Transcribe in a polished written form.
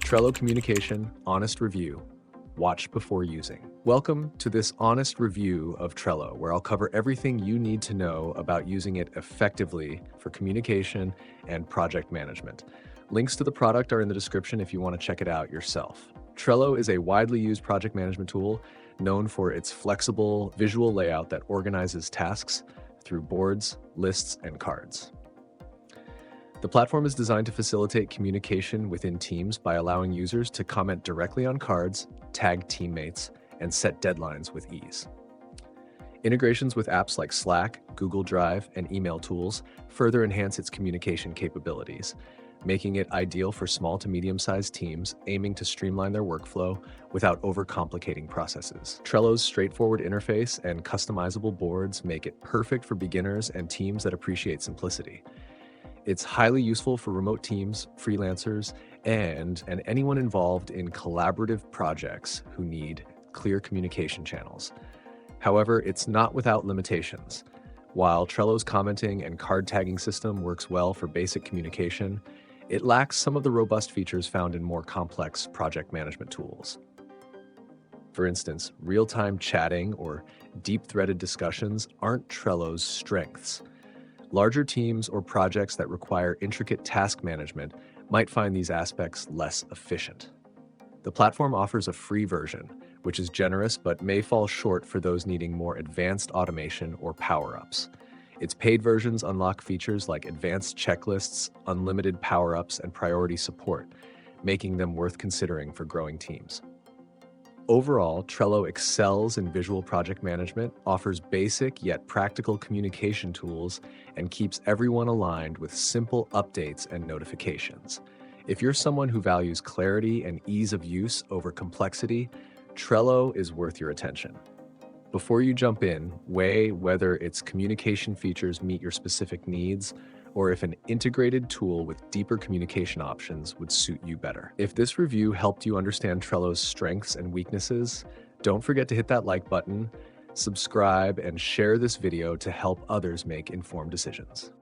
Trello Communication Honest Review. Watch before using. Welcome to this honest review of Trello, where I'll cover everything you need to know about using it effectively for communication and project management. Links to the product are in the description if you want to check it out yourself. Trello is a widely used project management tool known for its flexible visual layout that organizes tasks through boards, lists, and cards. The platform is designed to facilitate communication within teams by allowing users to comment directly on cards, tag teammates, and set deadlines with ease. Integrations with apps like Slack, Google Drive, and email tools further enhance its communication capabilities, making it ideal for small to medium-sized teams aiming to streamline their workflow without overcomplicating processes. Trello's straightforward interface and customizable boards make it perfect for beginners and teams that appreciate simplicity. It's highly useful for remote teams, freelancers, and anyone involved in collaborative projects who need clear communication channels. However, it's not without limitations. While Trello's commenting and card tagging system works well for basic communication, it lacks some of the robust features found in more complex project management tools. For instance, real-time chatting or deep-threaded discussions aren't Trello's strengths. Larger teams or projects that require intricate task management might find these aspects less efficient. The platform offers a free version, which is generous but may fall short for those needing more advanced automation or power-ups. Its paid versions unlock features like advanced checklists, unlimited power-ups, and priority support, making them worth considering for growing teams. Overall, Trello excels in visual project management, offers basic yet practical communication tools, and keeps everyone aligned with simple updates and notifications. If you're someone who values clarity and ease of use over complexity, Trello is worth your attention. Before you jump in, weigh whether its communication features meet your specific needs, or if an integrated tool with deeper communication options would suit you better. If this review helped you understand Trello's strengths and weaknesses, don't forget to hit that like button, subscribe, and share this video to help others make informed decisions.